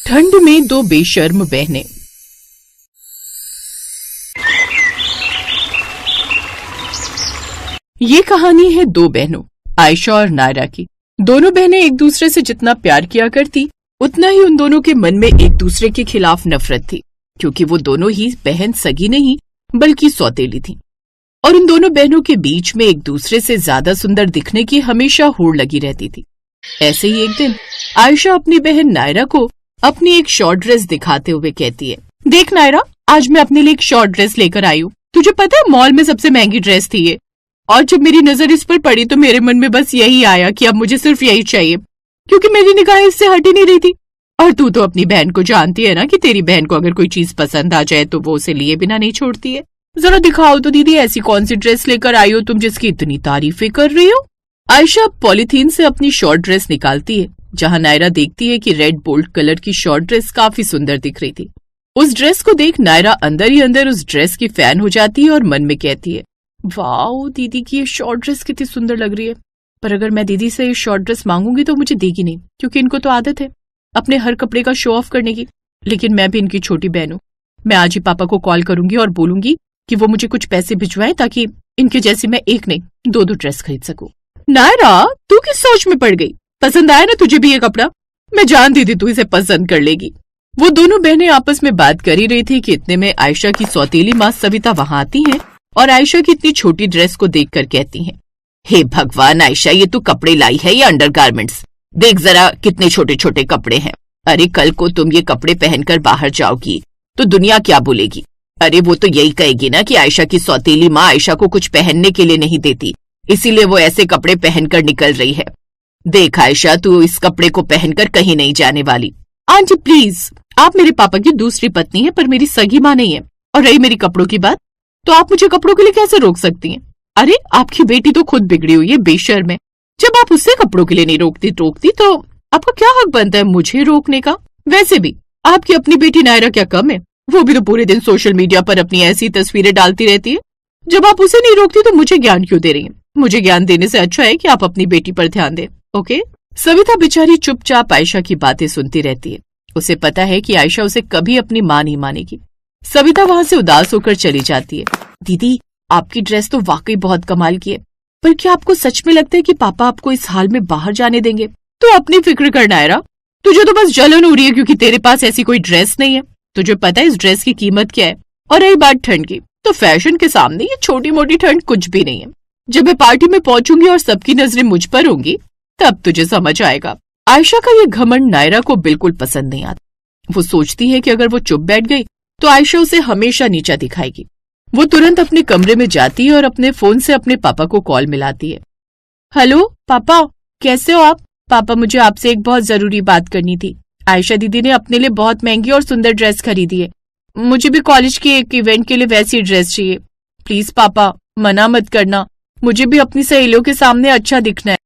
ठंड में दो बेशर्म बहनें। ये कहानी है दो बहनों आयशा और नायरा की। दोनों बहनें एक दूसरे से जितना प्यार किया करती उतना ही उन दोनों के मन में एक दूसरे के खिलाफ नफरत थी, क्योंकि वो दोनों ही बहन सगी नहीं बल्कि सौतेली थी और उन दोनों बहनों के बीच में एक दूसरे से ज्यादा सुंदर दिखने की हमेशा होड़ लगी रहती थी। ऐसे ही एक दिन आयशा अपनी बहन नायरा को अपनी एक शॉर्ट ड्रेस दिखाते हुए कहती है, देख नायरा, आज मैं अपने लिए एक शॉर्ट ड्रेस लेकर आई हूँ। तुझे पता है मॉल में सबसे महंगी ड्रेस थी ये, और जब मेरी नजर इस पर पड़ी तो मेरे मन में बस यही आया कि अब मुझे सिर्फ यही चाहिए, क्योंकि मेरी निगाहें इससे हट ही नहीं रही थी। और तू तो अपनी बहन को जानती है ना कि तेरी बहन को अगर कोई चीज पसंद आ जाए तो वो उसे लिए बिना नहीं छोड़ती है। जरा दिखाओ तो दीदी, ऐसी कौन सी ड्रेस लेकर आई हो तुम जिसकी इतनी तारीफें कर रही हो। आयशा पॉलीथीन से अपनी शॉर्ट ड्रेस निकालती है, जहां नायरा देखती है कि रेड बोल्ट कलर की शॉर्ट ड्रेस काफी सुंदर दिख रही थी। उस ड्रेस को देख नायरा अंदर ही अंदर उस ड्रेस की फैन हो जाती है और मन में कहती है, वाओ दीदी की ये शॉर्ट ड्रेस कितनी सुंदर लग रही है। पर अगर मैं दीदी से ये शॉर्ट ड्रेस मांगूंगी तो मुझे देगी नहीं, क्योंकि इनको तो आदत है अपने हर कपड़े का शो ऑफ करने की। लेकिन मैं भी इनकी छोटी बहन हूँ, मैं आज ही पापा को कॉल करूंगी और बोलूंगी कि वो मुझे कुछ पैसे भिजवाएं ताकि इनके जैसी मैं एक नहीं दो ड्रेस खरीद सकूं। नायरा, तू किस सोच में पड़ गई? पसंद आया ना तुझे भी ये कपड़ा? मैं जानती थी तू इसे पसंद कर लेगी। वो दोनों बहनें आपस में बात कर ही रही थी कि इतने में आयशा की सौतेली माँ सविता वहां आती हैं और आयशा की इतनी छोटी ड्रेस को देखकर कहती हैं, हे भगवान आयशा, ये तू कपड़े लाई है या अंडरगारमेंट्स? देख जरा कितने छोटे छोटे कपड़े हैं। अरे कल को तुम ये कपड़े पहनकर बाहर जाओगी तो दुनिया क्या बोलेगी? अरे वो तो यही कहेगी ना कि आयशा की सौतेली माँ आयशा को कुछ पहनने के लिए नहीं देती, इसीलिए वो ऐसे कपड़े पहनकर निकल रही है। देख आयशा, तू इस कपड़े को पहनकर कहीं नहीं जाने वाली। आंटी प्लीज, आप मेरे पापा की दूसरी पत्नी है पर मेरी सगी माँ नहीं है। और रही मेरी कपड़ों की बात, तो आप मुझे कपड़ों के लिए कैसे रोक सकती हैं? अरे आपकी बेटी तो खुद बिगड़ी हुई है बेशर्म है। जब आप उससे कपड़ों के लिए नहीं रोकती तो आपका क्या हक बनता है मुझे रोकने का? वैसे भी आपकी अपनी बेटी नायरा क्या कम है? वो भी तो पूरे दिन सोशल मीडिया पर अपनी ऐसी तस्वीरें डालती रहती है। जब आप उसे नहीं रोकती तो मुझे ज्ञान क्यों दे रही है? मुझे ज्ञान देने से अच्छा है कि आप अपनी बेटी पर ध्यान दें, ओके? सविता बेचारी चुपचाप आयशा की बातें सुनती रहती है। उसे पता है कि आयशा उसे कभी अपनी माँ नहीं मानेगी। सविता वहां से उदास होकर चली जाती है। दीदी, आपकी ड्रेस तो वाकई बहुत कमाल की है, पर क्या आपको सच में लगता है कि पापा आपको इस हाल में बाहर जाने देंगे? तो अपनी फिक्र कर नायरा, तुझे तो बस जलन हो रही है क्योंकि तेरे पास ऐसी कोई ड्रेस नहीं है। तुझे पता है इस ड्रेस की कीमत क्या है? और रही बात ठंड की, तो फैशन के सामने ये छोटी मोटी ठंड कुछ भी नहीं है। जब मैं पार्टी में पहुंचूंगी और सबकी नजरें मुझ पर होंगी तब तुझे समझ आएगा। आयशा का ये घमंड नायरा को बिल्कुल पसंद नहीं आता। वो सोचती है कि अगर वो चुप बैठ गई तो आयशा उसे हमेशा नीचा दिखाएगी। वो तुरंत अपने कमरे में जाती है और अपने फोन से अपने पापा को कॉल मिलाती है। हेलो पापा, कैसे हो आप? पापा, मुझे आपसे एक बहुत जरूरी बात करनी थी। आयशा दीदी ने अपने लिए बहुत महंगी और सुंदर ड्रेस खरीदी है। मुझे भी कॉलेज के एक इवेंट के लिए वैसी ड्रेस चाहिए। प्लीज पापा, मना मत करना, मुझे भी अपनी सहेलियों के सामने अच्छा दिखना है।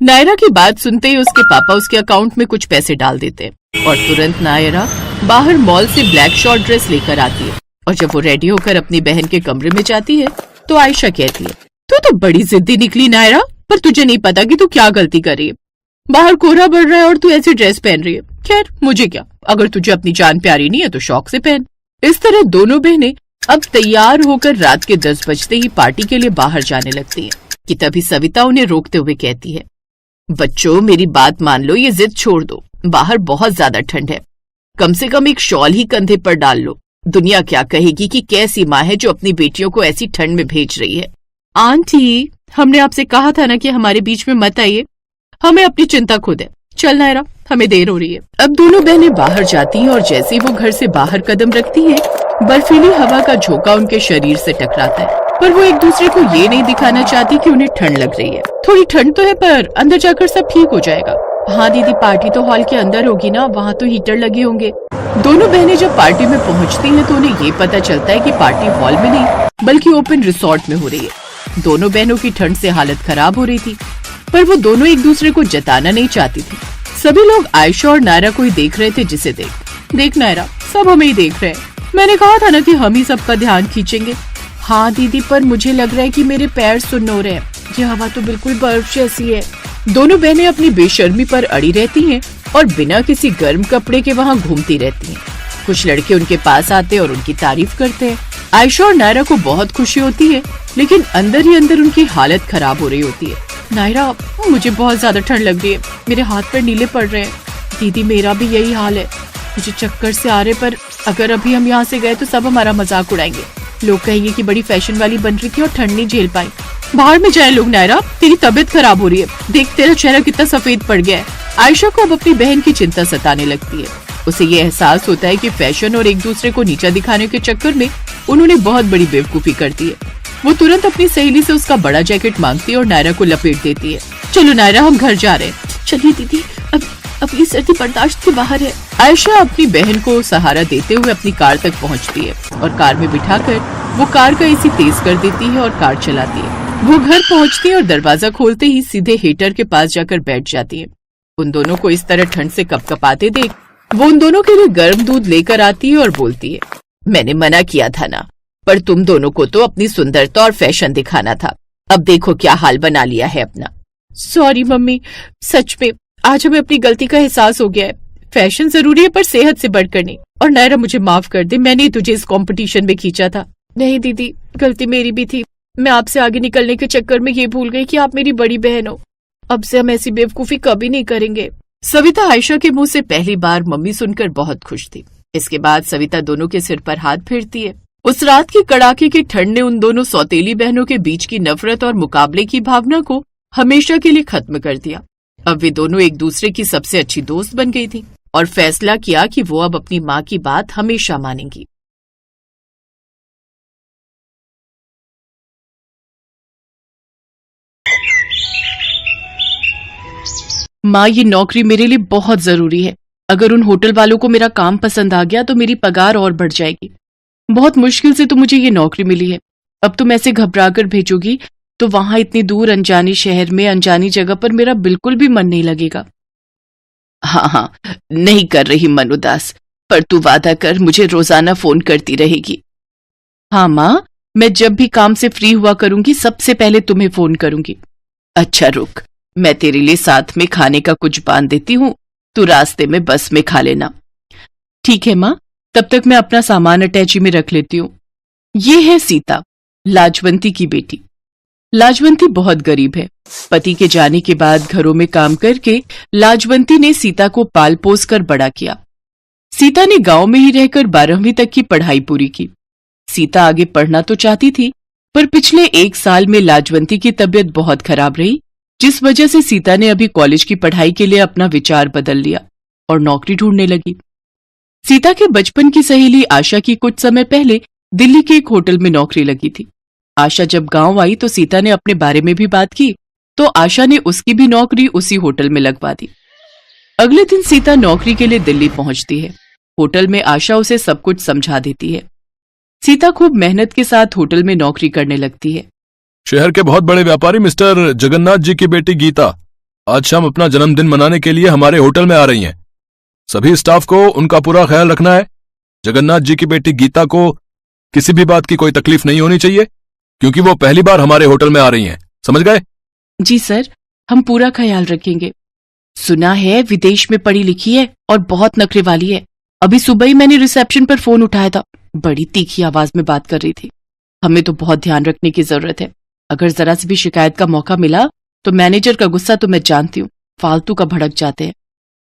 नायरा की बात सुनते ही उसके पापा उसके अकाउंट में कुछ पैसे डाल देते हैं और तुरंत नायरा बाहर मॉल से ब्लैक शॉर्ट ड्रेस लेकर आती है। और जब वो रेडी होकर अपनी बहन के कमरे में जाती है तो आयशा कहती है, तू तो बड़ी जिद्दी निकली नायरा, पर तुझे नहीं पता कि तू क्या गलती कर रही है। बाहर कोहरा बढ़ रहा है और तू ऐसी ड्रेस पहन रही है। खैर मुझे क्या, अगर तुझे अपनी जान प्यारी नहीं है तो शौक से पहन। इस तरह दोनों बहनें अब तैयार होकर रात के 10 बजते ही पार्टी के लिए बाहर जाने लगती हैं कि तभी सविता उन्हें रोकते हुए कहती है, बच्चों मेरी बात मान लो, ये जिद छोड़ दो। बाहर बहुत ज्यादा ठंड है, कम से कम एक शॉल ही कंधे पर डाल लो। दुनिया क्या कहेगी कि कैसी माँ है जो अपनी बेटियों को ऐसी ठंड में भेज रही है। आंटी, हमने आपसे कहा था ना कि हमारे बीच में मत आइए, हमें अपनी चिंता खुद है। चल नायरा, हमें देर हो रही है। अब दोनों बहनें बाहर जाती हैं और जैसे ही वो घर से बाहर कदम रखती हैं, बर्फीली हवा का झोंका उनके शरीर से टकराता है। पर वो एक दूसरे को ये नहीं दिखाना चाहती कि उन्हें ठंड लग रही है। थोड़ी ठंड तो है पर अंदर जाकर सब ठीक हो जाएगा। हाँ दीदी, पार्टी तो हॉल के अंदर होगी ना, वहाँ तो हीटर लगे होंगे। दोनों बहनें जब पार्टी में पहुँचती हैं तो उन्हें ये पता चलता है कि पार्टी हॉल में नहीं बल्कि ओपन रिसोर्ट में हो रही है। दोनों बहनों की ठंड से हालत खराब हो रही थी, पर वो दोनों एक दूसरे को जताना नहीं चाहती थी। सभी लोग आयशा और नायरा को ही देख रहे थे, जिसे देख नायरा, सब हमें ही देख रहे हैं। मैंने कहा था ना कि हम ही सबका ध्यान खींचेंगे। हाँ दीदी, पर मुझे लग रहा है कि मेरे पैर सुन्न हो रहे हैं, ये हवा तो बिल्कुल बर्फ जैसी है। दोनों बहनें अपनी बेशर्मी पर अड़ी रहती हैं और बिना किसी गर्म कपड़े के वहाँ घूमती रहती हैं। कुछ लड़के उनके पास आते हैं और उनकी तारीफ करते हैं। आयशा और नायरा को बहुत खुशी होती है, लेकिन अंदर ही अंदर उनकी हालत खराब हो रही होती है। नायरा, मुझे बहुत ज्यादा ठंड लग रही है, मेरे हाथ पैर नीले पड़ रहे हैं। दीदी, मेरा भी यही हाल है, मुझे चक्कर से आ रहे, पर अगर अभी हम यहाँ से गए तो सब हमारा मजाक उड़ाएंगे। लोग कहेंगे कि बड़ी फैशन वाली बन रही थी और ठंड नहीं झेल पाई। बाहर में जाए लोग। नायरा, तेरी तबीयत खराब हो रही है, देख तेरा चेहरा कितना सफेद पड़ गया है। आयशा को अब अपनी बहन की चिंता सताने लगती है। उसे ये एहसास होता है कि फैशन और एक दूसरे को नीचा दिखाने के चक्कर में उन्होंने बहुत बड़ी बेवकूफी कर दी है। वो तुरंत अपनी सहेली से उसका बड़ा जैकेट मांगती है और नायरा को लपेट देती है। चलो नायरा, हम घर जा रहे हैं। चलिए दीदी, अब ये सर्दी बर्दाश्त के बाहर है। आयशा अपनी बहन को सहारा देते हुए अपनी कार तक पहुंचती है और कार में बिठाकर वो कार का एसी तेज कर देती है और कार चलाती है। वो घर पहुंचती है और दरवाजा खोलते ही सीधे हीटर के पास जाकर बैठ जाती है। उन दोनों को इस तरह ठंड से कपकपाते देख वो उन दोनों के लिए गर्म दूध लेकर आती है और बोलती है, मैंने मना किया था ना, पर तुम दोनों को तो अपनी सुंदरता और फैशन दिखाना था। अब देखो क्या हाल बना लिया है अपना। सॉरी मम्मी, सच में आज हमें अपनी गलती का एहसास हो गया है। फैशन जरूरी है पर सेहत से बढ़कर नहीं। और नायरा, मुझे माफ कर दे, मैंने तुझे इस कंपटीशन में खींचा था। नहीं दीदी, गलती मेरी भी थी। मैं आपसे आगे निकलने के चक्कर में ये भूल गई कि आप मेरी बड़ी बहन हो। अब से हम ऐसी बेवकूफी कभी नहीं करेंगे। सविता आयशा के मुंह से पहली बार मम्मी सुनकर बहुत खुश थी। इसके बाद सविता दोनों के सिर पर हाथ फेरती है। उस रात की कड़ाके की ठंड ने उन दोनों सौतेली बहनों के बीच की नफरत और मुकाबले की भावना को हमेशा के लिए खत्म कर दिया। अब वे दोनों एक दूसरे की सबसे अच्छी दोस्त बन गई थी और फैसला किया कि वो अब अपनी माँ की बात हमेशा मानेंगी। माँ, ये नौकरी मेरे लिए बहुत जरूरी है। अगर उन होटल वालों को मेरा काम पसंद आ गया तो मेरी पगार और बढ़ जाएगी। बहुत मुश्किल से तो मुझे ये नौकरी मिली है। अब तुम ऐसे घबरा कर भेजोगी तो वहां इतनी दूर अनजाने शहर में अनजानी जगह पर मेरा बिल्कुल भी मन नहीं लगेगा। हाँ, नहीं कर रही मन उदास, पर तू वादा कर मुझे रोजाना फोन करती रहेगी। हाँ माँ, मैं जब भी काम से फ्री हुआ करूंगी सबसे पहले तुम्हें फोन करूंगी। अच्छा रुक, मैं तेरे लिए साथ में खाने का कुछ बांध देती हूँ, तू रास्ते में बस में खा लेना। ठीक है माँ, तब तक मैं अपना सामान अटैची में रख लेती हूँ। ये है सीता, लाजवंती की बेटी। लाजवंती बहुत गरीब है। पति के जाने के बाद घरों में काम करके लाजवंती ने सीता को पाल पोस कर बड़ा किया। सीता ने गांव में ही रहकर 12वीं तक की पढ़ाई पूरी की। सीता आगे पढ़ना तो चाहती थी, पर पिछले 1 साल में लाजवंती की तबीयत बहुत खराब रही, जिस वजह से सीता ने अभी कॉलेज की पढ़ाई के लिए अपना विचार बदल लिया और नौकरी ढूंढने लगी। सीता के बचपन की सहेली आशा की कुछ समय पहले दिल्ली के एक होटल में नौकरी लगी थी। आशा जब गांव आई तो सीता ने अपने बारे में भी बात की, तो आशा ने उसकी भी नौकरी उसी होटल में लगवा दी। अगले दिन सीता नौकरी के लिए दिल्ली पहुंचती है। होटल में आशा उसे सब कुछ समझा देती है। सीता खूब मेहनत के साथ होटल में नौकरी करने लगती है। शहर के बहुत बड़े व्यापारी मिस्टर जगन्नाथ जी की बेटी गीता आज शाम अपना जन्मदिन मनाने के लिए हमारे होटल में आ रही हैं। सभी स्टाफ को उनका पूरा ख्याल रखना है। जगन्नाथ जी की बेटी गीता को किसी भी बात की कोई तकलीफ नहीं होनी चाहिए, क्योंकि वो पहली बार हमारे होटल में आ रही हैं। समझ गए? जी सर, हम पूरा ख्याल रखेंगे। सुना है विदेश में पढ़ी लिखी है और बहुत नखरे वाली है। अभी सुबह ही मैंने रिसेप्शन पर फोन उठाया था, बड़ी तीखी आवाज में बात कर रही थी। हमें तो बहुत ध्यान रखने की जरूरत है। अगर जरा सी भी शिकायत का मौका मिला तो मैनेजर का गुस्सा तो मैं जानती हूँ, फालतू का भड़क जाते हैं।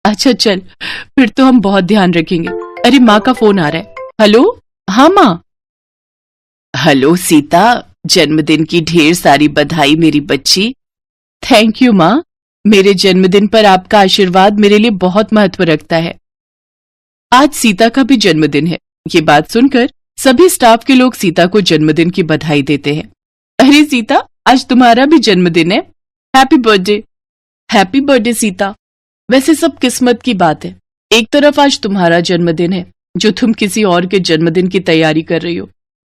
अच्छा चल, फिर तो हम बहुत ध्यान रखेंगे। अरे माँ का फोन आ रहा है। हेलो? हाँ माँ। हेलो सीता, जन्मदिन की ढेर सारी बधाई मेरी बच्ची। थैंक यू माँ, मेरे जन्मदिन पर आपका आशीर्वाद मेरे लिए बहुत महत्व रखता है। आज सीता का भी जन्मदिन है। ये बात सुनकर सभी स्टाफ के लोग सीता को जन्मदिन की बधाई देते हैं। अरे सीता, आज तुम्हारा भी जन्मदिन है, happy birthday. Happy birthday Sita. वैसे सब किस्मत की बात है, एक तरफ आज तुम्हारा जन्मदिन है जो तुम किसी और के जन्मदिन की तैयारी कर रही हो,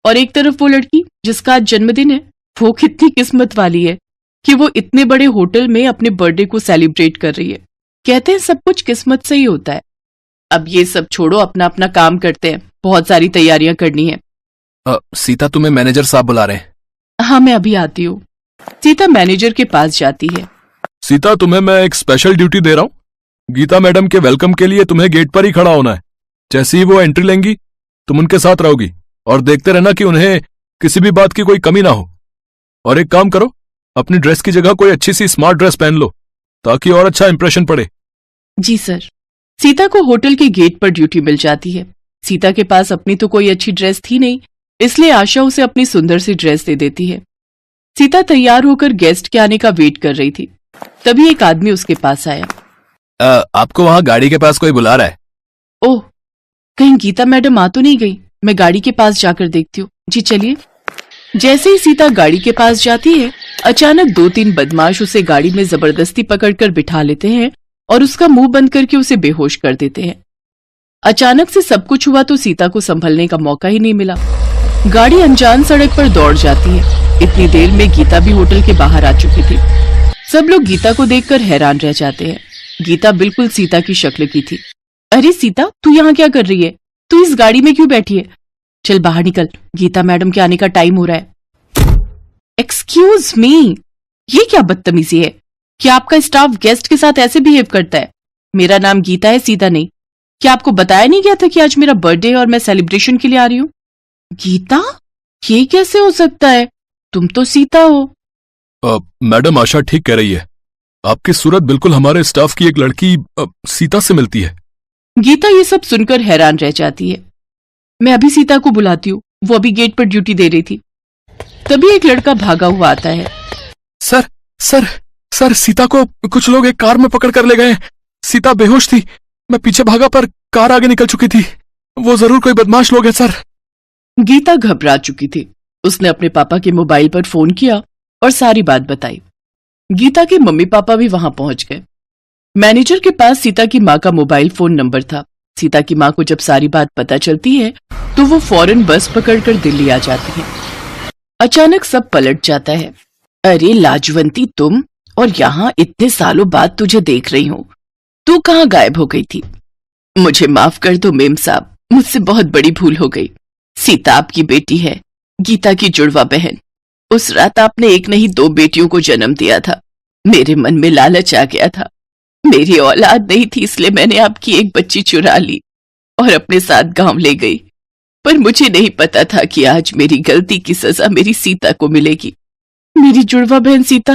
और एक तरफ वो लड़की जिसका आज जन्मदिन है, वो कितनी किस्मत वाली है कि वो इतने बड़े होटल में अपने बर्थडे को सेलिब्रेट कर रही है। कहते हैं सब कुछ किस्मत से ही होता है। अब ये सब छोड़ो, अपना अपना काम करते हैं, बहुत सारी तैयारियां करनी है। सीता, तुम्हें मैनेजर साहब बुला रहे हैं। हाँ, मैं अभी आती हूँ। सीता मैनेजर के पास जाती है। सीता, तुम्हें मैं एक स्पेशल ड्यूटी दे रहा हूँ। गीता मैडम के वेलकम के लिए तुम्हें गेट पर ही खड़ा होना है। जैसे ही वो एंट्री लेंगी तुम उनके साथ रहोगी और देखते रहना कि उन्हें किसी भी बात की कोई कमी ना हो। और एक काम करो, अपनी ड्रेस की जगह कोई अच्छी सी स्मार्ट ड्रेस पहन लो ताकि और अच्छा इंप्रेशन पड़े। जी सर। सीता को होटल के गेट पर ड्यूटी मिल जाती है। सीता के पास अपनी तो कोई अच्छी ड्रेस थी नहीं, इसलिए आशा उसे अपनी सुंदर सी ड्रेस दे देती है। सीता तैयार होकर गेस्ट के आने का वेट कर रही थी। तभी एक आदमी उसके पास आया। आपको वहां गाड़ी के पास कोई बुला रहा है। ओह, कहीं गीता मैडम आ तो नहीं गई? मैं गाड़ी के पास जाकर देखती हूँ। जी चलिए। जैसे ही सीता गाड़ी के पास जाती है, अचानक 2-3 बदमाश उसे गाड़ी में जबरदस्ती पकड़कर बिठा लेते हैं और उसका मुंह बंद करके उसे बेहोश कर देते हैं। अचानक से सब कुछ हुआ तो सीता को संभलने का मौका ही नहीं मिला। गाड़ी अनजान सड़क पर दौड़ जाती है। इतनी देर में गीता भी होटल के बाहर आ चुकी थी। सब लोग गीता को देखकर हैरान रह जाते हैं। गीता बिल्कुल सीता की शक्ल की थी। अरे सीता, तू यहाँ क्या कर रही है? तू इस गाड़ी में क्यों बैठी है? चल बाहर निकल, गीता मैडम के आने का टाइम हो रहा है। एक्सक्यूज मी, ये क्या बदतमीजी है? क्या आपका स्टाफ गेस्ट के साथ ऐसे बिहेव करता है? मेरा नाम गीता है, सीता नहीं। क्या आपको बताया नहीं गया था कि आज मेरा बर्थडे है और मैं सेलिब्रेशन के लिए आ रही हूँ? गीता, ये कैसे हो सकता है? तुम तो सीता हो। मैडम आशा ठीक कह रही है। आपकी सूरत बिल्कुल हमारे स्टाफ की एक लड़की सीता से मिलती है। गीता ये सब सुनकर हैरान रह जाती है। मैं अभी सीता को बुलाती हूँ, वो अभी गेट पर ड्यूटी दे रही थी। तभी एक लड़का भागा हुआ आता है। सर सर सर, सीता को कुछ लोग एक कार में पकड़ कर ले गए। सीता बेहोश थी, मैं पीछे भागा पर कार आगे निकल चुकी थी। वो जरूर कोई बदमाश लोग हैं सर। गीता घबरा चुकी थी। उसने अपने पापा के मोबाइल पर फोन किया और सारी बात बताई। गीता के मम्मी पापा भी वहां पहुंच गए। मैनेजर के पास सीता की माँ का मोबाइल फोन नंबर था। सीता की माँ को जब सारी बात पता चलती है तो वो फौरन बस पकड़कर दिल्ली आ जाती है। अचानक सब पलट जाता है। अरे लाजवंती, तुम? और यहाँ इतने सालों बाद तुझे देख रही हूँ। तू कहाँ गायब हो गई थी? मुझे माफ कर दो मेम साहब, मुझसे बहुत बड़ी भूल हो गई। सीता आपकी बेटी है, गीता की जुड़वा बहन। उस रात आपने एक नहीं 2 बेटियों को जन्म दिया था। मेरे मन में लालच आ गया था। मेरी औलाद नहीं थी, इसलिए मैंने आपकी एक बच्ची चुरा ली और अपने साथ गांव ले गई। पर मुझे नहीं पता था कि आज मेरी गलती की सजा मेरी सीता को मिलेगी। मेरी जुड़वा बहन सीता,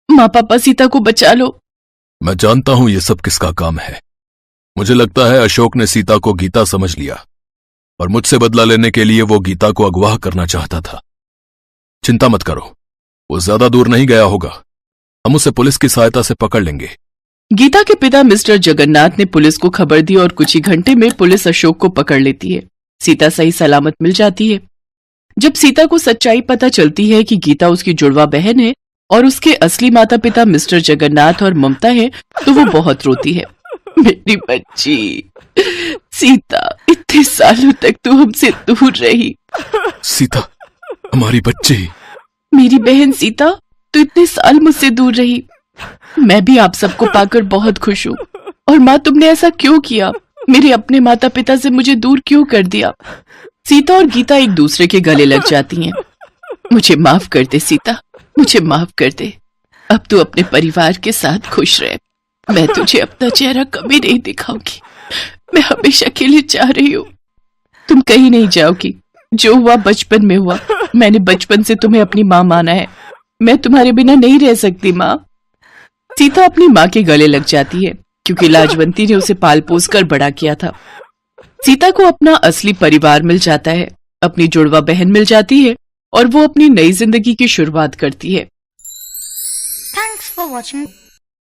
माँ पापा सीता को बचा लो। मैं जानता हूं ये सब किसका काम है। मुझे लगता है अशोक ने सीता को गीता समझ लिया और मुझसे बदला लेने के लिए वो गीता को अगवा करना चाहता था। चिंता मत करो, वो ज्यादा दूर नहीं गया होगा। हम उसे पुलिस की सहायता से पकड़ लेंगे। गीता के पिता मिस्टर जगन्नाथ ने पुलिस को खबर दी और कुछ ही घंटे में पुलिस अशोक को पकड़ लेती है। सीता सही सलामत मिल जाती है। जब सीता को सच्चाई पता चलती है कि गीता उसकी जुड़वा बहन है और उसके असली माता पिता मिस्टर जगन्नाथ और ममता है, तो वो बहुत रोती है। मेरी बच्ची सीता, इतने सालों तक तू हमसे दूर रही। सीता, हमारी बच्ची। मेरी बहन सीता, तू इतने साल मुझसे दूर रही। मैं भी आप सबको पाकर बहुत खुश हूँ। और माँ, तुमने ऐसा क्यों किया? मेरे अपने माता पिता से मुझे दूर क्यों कर दिया? सीता और गीता एक दूसरे के गले लग जाती हैं। मुझे माफ कर दे सीता, मुझे माफ कर दे। अब तू अपने परिवार के साथ खुश रह। मैं तुझे अपना चेहरा कभी नहीं दिखाऊंगी। मैं हमेशा के लिए चाह रही हूँ। तुम कहीं नहीं जाओगी। जो हुआ बचपन में हुआ। मैंने बचपन से तुम्हें अपनी माँ माना है। मैं तुम्हारे बिना नहीं रह सकती माँ। सीता अपनी माँ के गले लग जाती है क्योंकि लाजवंती ने उसे पाल पोस कर बड़ा किया था। सीता को अपना असली परिवार मिल जाता है, अपनी जुड़वा बहन मिल जाती है और वो अपनी नई जिंदगी की शुरुआत करती है। Thanks for watching.